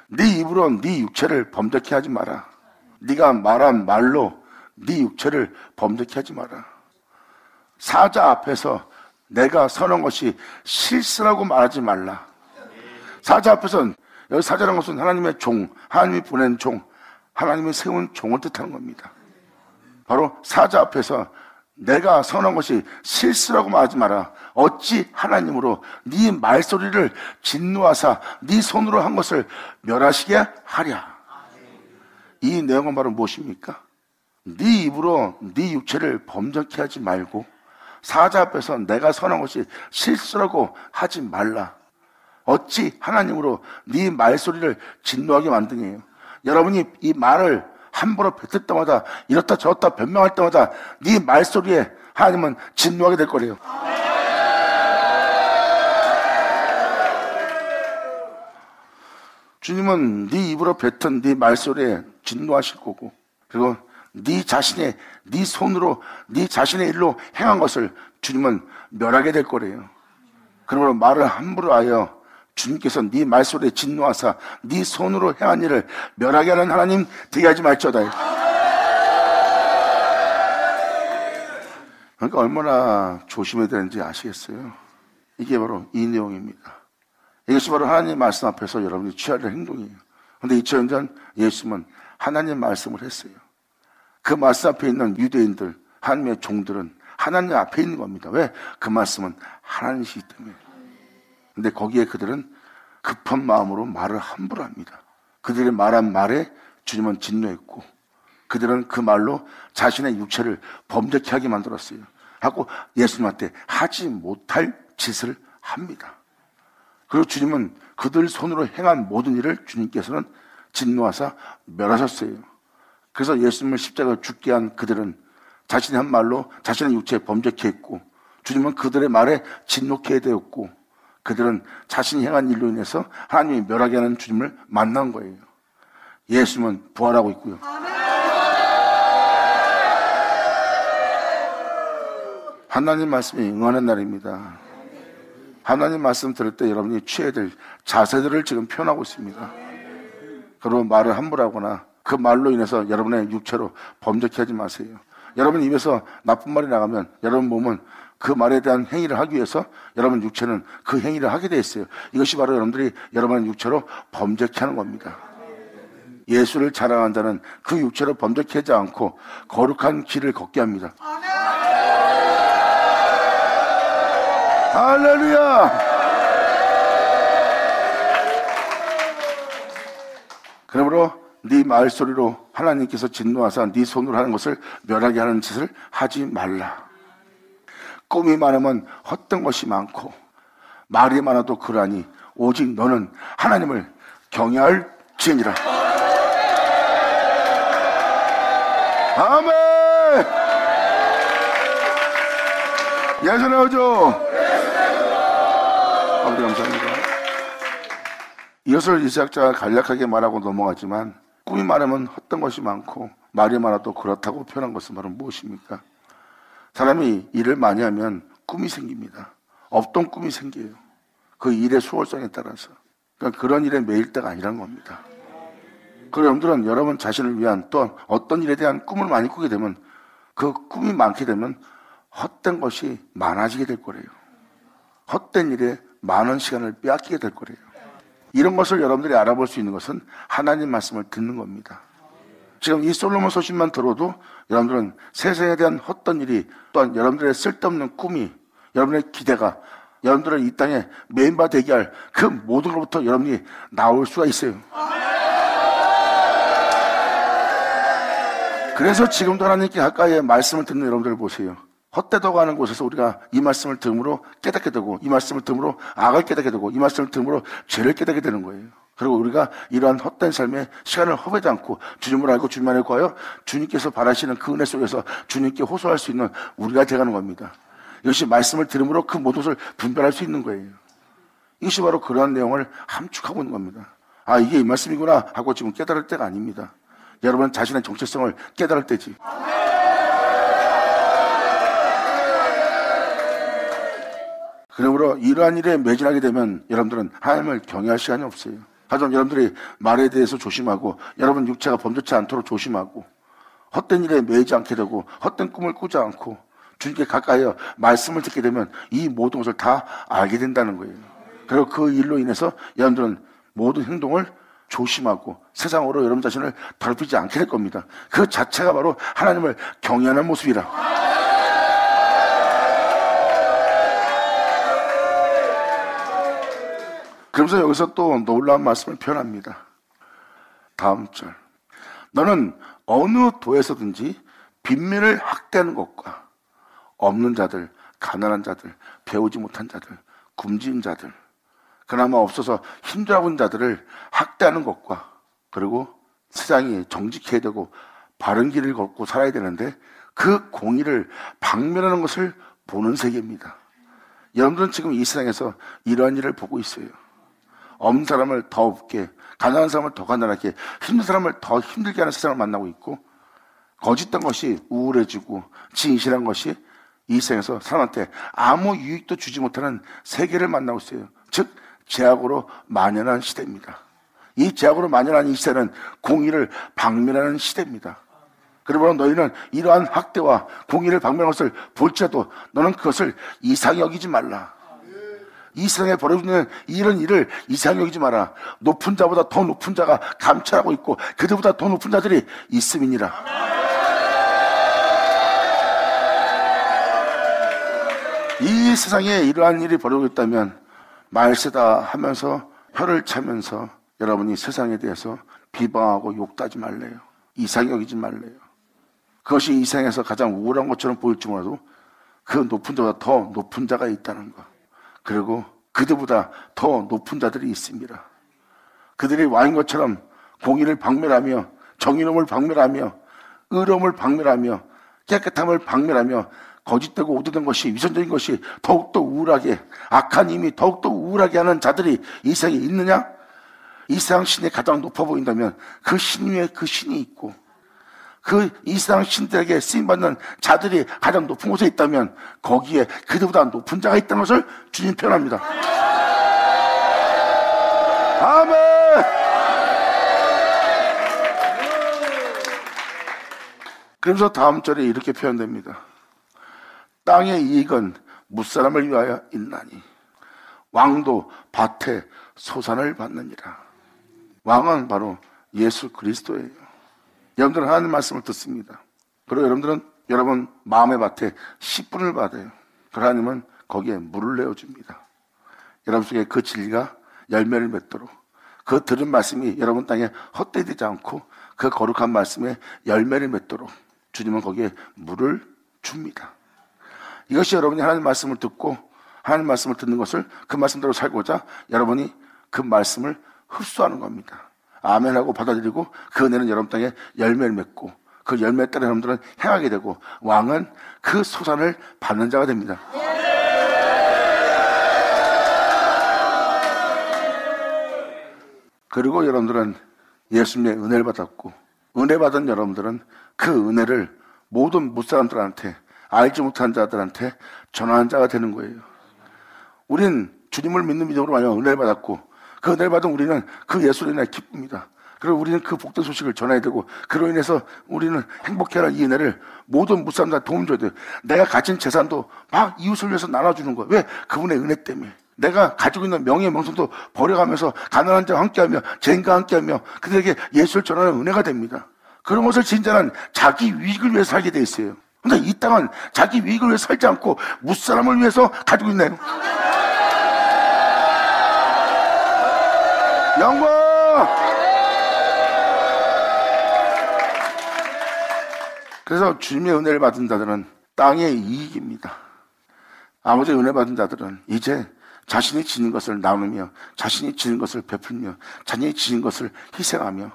네 입으로 네 육체를 범죄케 하지 마라. 네가 말한 말로 네 육체를 범죄케 하지 마라. 사자 앞에서 내가 선한 것이 실수라고 말하지 말라. 사자 앞에서는 여기 사자라는 것은 하나님의 종, 하나님이 보낸 종, 하나님이 세운 종을 뜻하는 겁니다. 바로 사자 앞에서 내가 선한 것이 실수라고 말하지 마라. 어찌 하나님으로 네 말소리를 진노하사 네 손으로 한 것을 멸하시게 하랴. 이 내용은 바로 무엇입니까? 네 입으로 네 육체를 범죄케 하지 말고 사자 앞에서 내가 선한 것이 실수라고 하지 말라. 어찌 하나님으로 네 말소리를 진노하게 만드니에요. 여러분이 이 말을 함부로 뱉을 때마다 이렇다 저렇다 변명할 때마다 네 말소리에 하나님은 진노하게 될 거래요. 주님은 네 입으로 뱉은 네 말소리에 진노하실 거고 그리고 네 자신의 네 손으로 네 자신의 일로 행한 것을 주님은 멸하게 될 거래요. 그러므로 말을 함부로 하여 주님께서 네 말소리에 진노하사 네 손으로 행한 일을 멸하게 하는 하나님 되게 하지 말지어다. 그러니까 얼마나 조심해야 되는지 아시겠어요? 이게 바로 이 내용입니다. 이것이 바로 하나님의 말씀 앞에서 여러분이 취해야 할 행동이에요. 그런데 2000년 전 예수님은 하나님의 말씀을 했어요. 그 말씀 앞에 있는 유대인들, 하나님의 종들은 하나님 앞에 있는 겁니다. 왜? 그 말씀은 하나님이시기 때문에. 근데 거기에 그들은 급한 마음으로 말을 함부로 합니다. 그들의 말한 말에 주님은 진노했고, 그들은 그 말로 자신의 육체를 범죄케 하게 만들었어요. 하고 예수님한테 하지 못할 짓을 합니다. 그리고 주님은 그들 손으로 행한 모든 일을 주님께서는 진노하사 멸하셨어요. 그래서 예수님을 십자가에 죽게 한 그들은 자신이 한 말로 자신의 육체에 범죄케 했고, 주님은 그들의 말에 진노케 되었고, 그들은 자신이 행한 일로 인해서 하나님이 멸하게 하는 주님을 만난 거예요. 예수님은 부활하고 있고요. 하나님 말씀이 응하는 날입니다. 하나님 말씀 들을 때 여러분이 취해야 될 자세들을 지금 표현하고 있습니다. 그리고 말을 함부로 하거나 그 말로 인해서 여러분의 육체로 범죄케 하지 마세요. 여러분 입에서 나쁜 말이 나가면 여러분 몸은 그 말에 대한 행위를 하기 위해서 여러분 육체는 그 행위를 하게 돼 있어요. 이것이 바로 여러분들이 여러분의 육체로 범죄케 하는 겁니다. 예수를 자랑한 자는 그 육체로 범죄케 하지 않고 거룩한 길을 걷게 합니다. 할렐루야! 그러므로 네 말소리로 하나님께서 진노하사 네 손으로 하는 것을 멸하게 하는 짓을 하지 말라. 꿈이 많으면 헛된 것이 많고 말이 많아도 그러하니 오직 너는 하나님을 경외할지니라. 아멘. 예수 나오죠. 아버지 감사합니다. 이것을 이사야가 간략하게 말하고 넘어가지만 꿈이 많으면 헛된 것이 많고 말이 많아도 그렇다고 표현한 것은 바로 무엇입니까? 사람이 일을 많이 하면 꿈이 생깁니다. 없던 꿈이 생겨요. 그 일의 수월성에 따라서. 그러니까 그런 일에 매일 때가 아니란 겁니다. 그리고 여러분들은 여러분 자신을 위한 또 어떤 일에 대한 꿈을 많이 꾸게 되면 그 꿈이 많게 되면 헛된 것이 많아지게 될 거래요. 헛된 일에 많은 시간을 빼앗기게 될 거래요. 이런 것을 여러분들이 알아볼 수 있는 것은 하나님 말씀을 듣는 겁니다. 지금 이 솔로몬 소식만 들어도 여러분들은 세상에 대한 헛된 일이 또한 여러분들의 쓸데없는 꿈이 여러분의 기대가 여러분들을 이 땅에 메인바 되게 할 그 모든 것부터 여러분이 나올 수가 있어요. 그래서 지금도 하나님께 가까이 말씀을 듣는 여러분들을 보세요. 헛되다고 하는 곳에서 우리가 이 말씀을 들음으로 깨닫게 되고 이 말씀을 들음으로 악을 깨닫게 되고 이 말씀을 들음으로 죄를 깨닫게 되는 거예요. 그리고 우리가 이러한 헛된 삶에 시간을 허비하지 않고 주님을 알고 주님만을 구하여 주님께서 바라시는 그 은혜 속에서 주님께 호소할 수 있는 우리가 되가는 겁니다. 이것이 말씀을 들음으로 그 모든 것을 분별할 수 있는 거예요. 이것이 바로 그러한 내용을 함축하고 있는 겁니다. 아, 이게 이 말씀이구나 하고 지금 깨달을 때가 아닙니다. 여러분 자신의 정체성을 깨달을 때지. 그러므로 이러한 일에 매진하게 되면 여러분들은 하나님을 경외할 시간이 없어요. 하지만 여러분들이 말에 대해서 조심하고 여러분 육체가 범죄치 않도록 조심하고 헛된 일에 매이지 않게 되고 헛된 꿈을 꾸지 않고 주님께 가까이어 말씀을 듣게 되면 이 모든 것을 다 알게 된다는 거예요. 그리고 그 일로 인해서 여러분들은 모든 행동을 조심하고 세상으로 여러분 자신을 더럽히지 않게 될 겁니다. 그 자체가 바로 하나님을 경외하는 모습이라. 그러면서 여기서 또 놀라운 말씀을 표현합니다. 다음 절. 너는 어느 도에서든지 빈민을 학대하는 것과 없는 자들, 가난한 자들, 배우지 못한 자들, 굶주린 자들, 그나마 없어서 힘들어하고 있는 자들을 학대하는 것과 그리고 세상이 정직해야 되고 바른 길을 걷고 살아야 되는데 그 공의를 박멸하는 것을 보는 세계입니다. 여러분들은 지금 이 세상에서 이러한 일을 보고 있어요. 없는 사람을 더 없게, 가난한 사람을 더 가난하게, 힘든 사람을 더 힘들게 하는 세상을 만나고 있고 거짓된 것이 우울해지고 진실한 것이 이 세상에서 사람한테 아무 유익도 주지 못하는 세계를 만나고 있어요. 즉 죄악으로 만연한 시대입니다. 이 죄악으로 만연한 이 시대는 공의를 박멸하는 시대입니다. 그러므로 너희는 이러한 학대와 공의를 박멸하는 것을 볼지라도 너는 그것을 이상히 여기지 말라. 이 세상에 벌어지고 있는 이런 일을 이상히 여기지 마라. 높은 자보다 더 높은 자가 감찰하고 있고 그들보다 더 높은 자들이 있음이니라. 이 세상에 이러한 일이 벌어지고 있다면 말세다 하면서 혀를 차면서 여러분이 세상에 대해서 비방하고 욕하지 말래요. 이상히 여기지 말래요. 그것이 이 세상에서 가장 우월한 것처럼 보일지 몰라도 그 높은 자보다 더 높은 자가 있다는 것. 그리고 그들보다 더 높은 자들이 있습니다. 그들이 왕인 것처럼 공의를 박멸하며 정의로움을 박멸하며 의로움을 박멸하며 깨끗함을 박멸하며 거짓되고 오도된 것이 위선적인 것이 더욱더 우울하게 악한 힘이 더욱더 우울하게 하는 자들이 이 세상에 있느냐? 이 세상 신이 가장 높아 보인다면 그 신 위에 그 신이 있고 그 이 세상 신들에게 쓰임받는 자들이 가장 높은 곳에 있다면 거기에 그들보다 높은 자가 있다는 것을 주님 표현합니다. 아멘. 그러면서 다음 절에 이렇게 표현됩니다. 땅의 이익은 무사람을 위하여 있나니 왕도 밭에 소산을 받느니라. 왕은 바로 예수 그리스도예요. 여러분들은 하나님 말씀을 듣습니다. 그리고 여러분들은 여러분 마음의 밭에 씨분을 받아요. 하나님은 거기에 물을 내어줍니다. 여러분 속에 그 진리가 열매를 맺도록 그 들은 말씀이 여러분 땅에 헛되지 않고 그 거룩한 말씀에 열매를 맺도록 주님은 거기에 물을 줍니다. 이것이 여러분이 하나님 말씀을 듣고 하나님 말씀을 듣는 것을 그 말씀대로 살고자 여러분이 그 말씀을 흡수하는 겁니다. 아멘하고 받아들이고 그 은혜는 여러분 땅에 열매를 맺고 그 열매에 따라 여러분들은 행하게 되고 왕은 그 소산을 받는 자가 됩니다. 그리고 여러분들은 예수님의 은혜를 받았고 은혜 받은 여러분들은 그 은혜를 모든 무사람들한테 알지 못한 자들한테 전하는 자가 되는 거예요. 우린 주님을 믿는 믿음으로 말미암아 은혜를 받았고 그 은혜를 받은 우리는 그 예수로 인해 기쁩니다. 그리고 우리는 그 복된 소식을 전해야 되고 그로 인해서 우리는 행복해하는 이 은혜를 모든 무사람들한테 도움 줘야 돼요. 내가 가진 재산도 막 이웃을 위해서 나눠주는 거예요. 왜? 그분의 은혜 때문에. 내가 가지고 있는 명예 명성도 버려가면서 가난한 자와 함께하며 죄인과 함께하며 그들에게 예수를 전하는 은혜가 됩니다. 그런 것을 진짜는 자기 유익을 위해서 살게 돼 있어요. 근데 이 땅은 자기 유익을 위해서 살지 않고 무사람을 위해서 가지고 있네요. 영광! 그래서 주님의 은혜를 받은 자들은 땅의 이익입니다. 아버지의 은혜 받은 자들은 이제 자신이 지닌 것을 나누며 자신이 지닌 것을 베풀며 자신이 지닌 것을 희생하며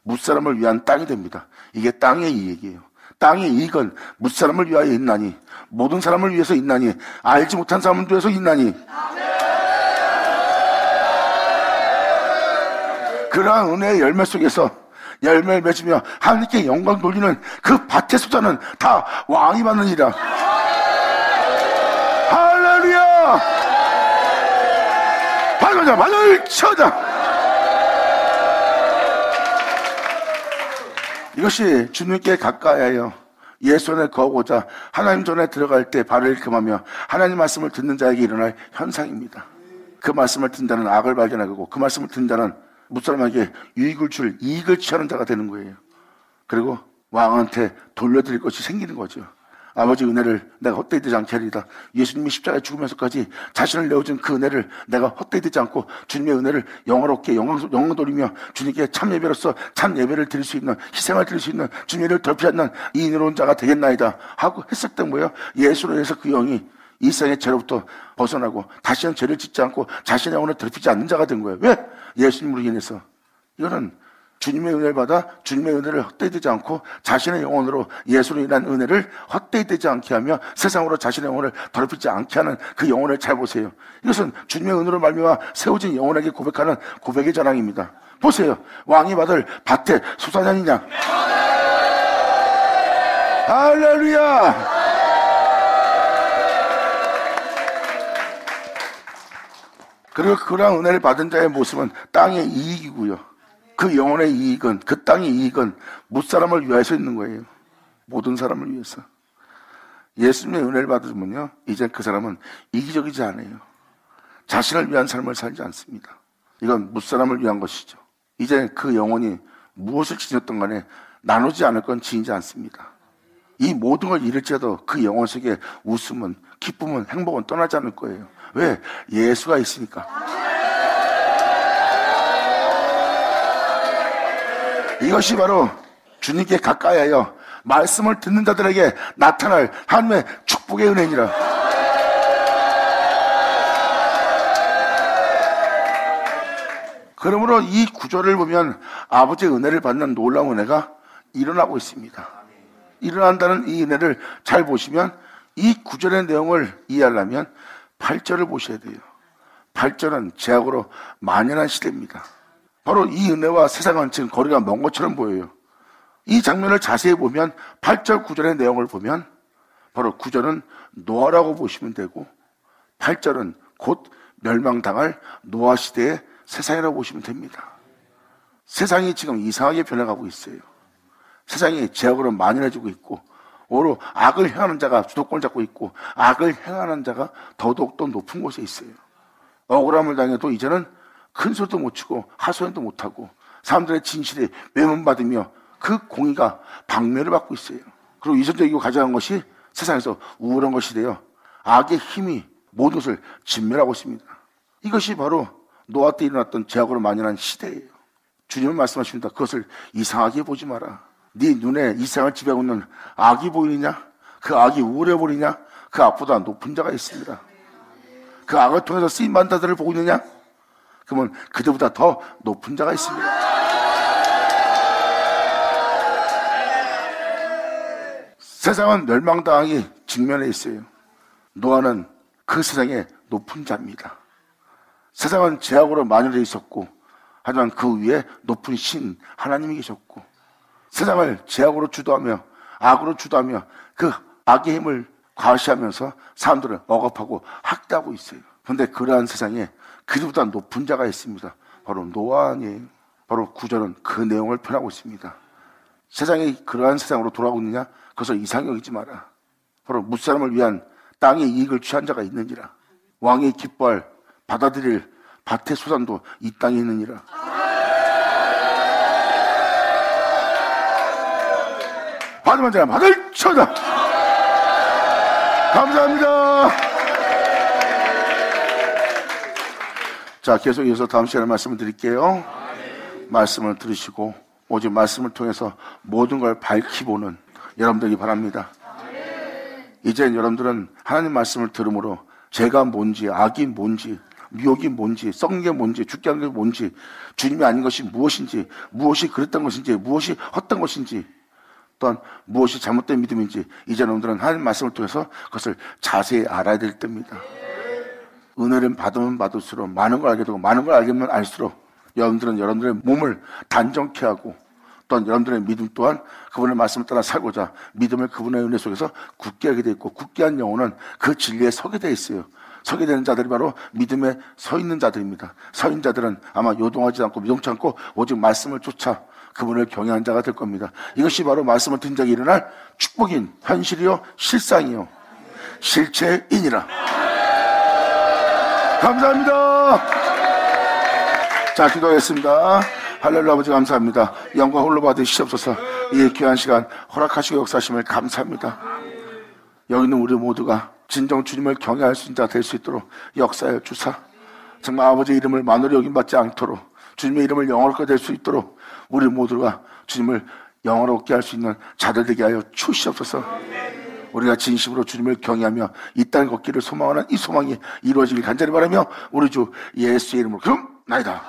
무사람을 위한 땅이 됩니다. 이게 땅의 이익이에요. 땅의 이익은 무사람을 위하여 있나니 모든 사람을 위해서 있나니 알지 못한 사람을 위해서 있나니 그러한 은혜의 열매 속에서 열매를 맺으며 하나님께 영광 돌리는 그 밭의 소자는 다 왕이 받느니라. 할렐루야! 받으자 받을 쳐자. 이것이 주님께 가까이하여 예수 안에 거하고자 하나님 전에 들어갈 때 발을 금하며 하나님 말씀을 듣는 자에게 일어날 현상입니다. 그 말씀을 듣는 자는 악을 발견하고 그 말씀을 듣는 자는 무사람에게 이익을 취하는 자가 되는 거예요. 그리고 왕한테 돌려드릴 것이 생기는 거죠. 아버지 은혜를 내가 헛되이 되지 않게 하리이다. 예수님이 십자가에 죽으면서까지 자신을 내어준 그 은혜를 내가 헛되이 되지 않고 주님의 은혜를 영화롭게 영광 돌리며 주님께 참 예배로서 참 예배를 드릴 수 있는 희생을 드릴 수 있는 주님을 더럽히지 않는 이 은혜로운 자가 되겠나이다 하고 했을 때 뭐예요? 예수로 인해서 그 영이 이 세상의 죄로부터 벗어나고 다시는 죄를 짓지 않고 자신의 영혼을 더럽히지 않는 자가 된 거예요. 왜? 예수님으로 인해서. 이거는 주님의 은혜를 받아 주님의 은혜를 헛되이 되지 않고 자신의 영혼으로 예수로 인한 은혜를 헛되이 되지 않게 하며 세상으로 자신의 영혼을 더럽히지 않게 하는 그 영혼을 잘 보세요. 이것은 주님의 은혜로 말미암아 세워진 영혼에게 고백하는 고백의 자랑입니다. 보세요. 왕이 받을 밭에 소산이냐. 할렐루야. 그리고 그러한 은혜를 받은 자의 모습은 땅의 이익이고요. 그 영혼의 이익은, 그 땅의 이익은 무사람을 위해서 있는 거예요. 모든 사람을 위해서. 예수님의 은혜를 받으면요, 이제 그 사람은 이기적이지 않아요. 자신을 위한 삶을 살지 않습니다. 이건 무사람을 위한 것이죠. 이제 그 영혼이 무엇을 지녔던 간에 나누지 않을 건 지니지 않습니다. 이 모든 걸 잃을지라도 그 영혼 속에 웃음은, 기쁨은, 행복은 떠나지 않을 거예요. 왜? 예수가 있으니까. 이것이 바로 주님께 가까이하여 말씀을 듣는 자들에게 나타날 하나님의 축복의 은혜니라. 그러므로 이 구절을 보면 아버지의 은혜를 받는 놀라운 은혜가 일어나고 있습니다. 일어난다는 이 은혜를 잘 보시면 이 구절의 내용을 이해하려면 8절을 보셔야 돼요. 8절은 죄악으로 만연한 시대입니다. 바로 이 은혜와 세상은 지금 거리가 먼 것처럼 보여요. 이 장면을 자세히 보면 8절 9절의 내용을 보면 바로 9절은 노아라고 보시면 되고 8절은 곧 멸망당할 노아 시대의 세상이라고 보시면 됩니다. 세상이 지금 이상하게 변해가고 있어요. 세상이 죄악으로 만연해지고 있고 오히려 악을 행하는 자가 주도권을 잡고 있고 악을 행하는 자가 더더욱 더 높은 곳에 있어요. 억울함을 당해도 이제는 큰 소리도 못 치고 하소연도 못하고 사람들의 진실에 외면받으며 그 공의가 박멸을 받고 있어요. 그리고 이전적이고 가져간 것이 세상에서 우월한 것이 되어 악의 힘이 모든 것을 진멸하고 있습니다. 이것이 바로 노아 때 일어났던 죄악으로 만연한 시대예요. 주님은 말씀하십니다. 그것을 이상하게 보지 마라. 네 눈에 이 세상을 지배하고 있는 악이 보이느냐? 그 악이 우월해 보이느냐? 그 악보다 높은 자가 있습니다. 그 악을 통해서 쓰임받는 자들을 보고 있느냐? 그러면 그들보다 더 높은 자가 있습니다. 세상은 멸망당하기 직면해 있어요. 노아는 그 세상의 높은 자입니다. 세상은 죄악으로 만연해 있었고 하지만 그 위에 높은 신 하나님이 계셨고 세상을 죄악으로 주도하며 악으로 주도하며 그 악의 힘을 과시하면서 사람들을 억압하고 학대하고 있어요. 그런데 그러한 세상에 그들보다 높은 자가 있습니다. 바로 노아 아니에요. 바로 구절은 그 내용을 표현하고 있습니다. 세상이 그러한 세상으로 돌아가고 있느냐? 그것을 이상히 여기지 마라. 바로 무사람을 위한 땅의 이익을 취한 자가 있느니라. 왕이 기뻐할 받아들일 밭의 소산도 이 땅에 있느니라. 받으면 자는 받을 쳐다. 감사합니다. 자, 계속 이어서 다음 시간에 말씀을 드릴게요. 말씀을 들으시고 오직 말씀을 통해서 모든 걸 밝히 보는 여러분들이 바랍니다. 이제 여러분들은 하나님 말씀을 들음으로 죄가 뭔지, 악이 뭔지, 미혹이 뭔지, 썩는 게 뭔지, 죽게 하는 게 뭔지, 주님이 아닌 것이 무엇인지, 무엇이 그랬던 것인지, 무엇이 헛된 것인지, 또한 무엇이 잘못된 믿음인지 이제 여러분들은 하나님 말씀을 통해서 그것을 자세히 알아야 될 때입니다. 은혜를 받으면 받을수록 많은 걸 알게 되고 많은 걸 알면 알수록 여러분들은 여러분들의 몸을 단정케 하고 또한 여러분들의 믿음 또한 그분의 말씀을 따라 살고자 믿음을 그분의 은혜 속에서 굳게 하게 되어 있고 굳게 한 영혼은 그 진리에 서게 되어 있어요. 서게 되는 자들이 바로 믿음에 서 있는 자들입니다. 서 있는 자들은 아마 요동하지 않고 미동치 않고 오직 말씀을 쫓아 그분을 경외한 자가 될 겁니다. 이것이 바로 말씀을 듣는 자에게 일어날 축복인 현실이요 실상이요 실체이니라. 감사합니다. 자, 기도하겠습니다. 할렐루야. 아버지 감사합니다. 영광 홀로 받으시옵소서. 이 귀한 시간 허락하시고 역사하심을 감사합니다. 여기 있는 우리 모두가 진정 주님을 경외할 수 있는 자 될 수 있도록 역사하여 주사 정말 아버지의 이름을 만으로 여김받지 않도록 주님의 이름을 영어롭게 될 수 있도록 우리 모두가 주님을 영어롭게 할 수 있는 자들 되게 하여 주시옵소서. 우리가 진심으로 주님을 경외하며 이 땅 걷기를 소망하는 이 소망이 이루어지길 간절히 바라며 우리 주 예수의 이름으로 그럼 나이다.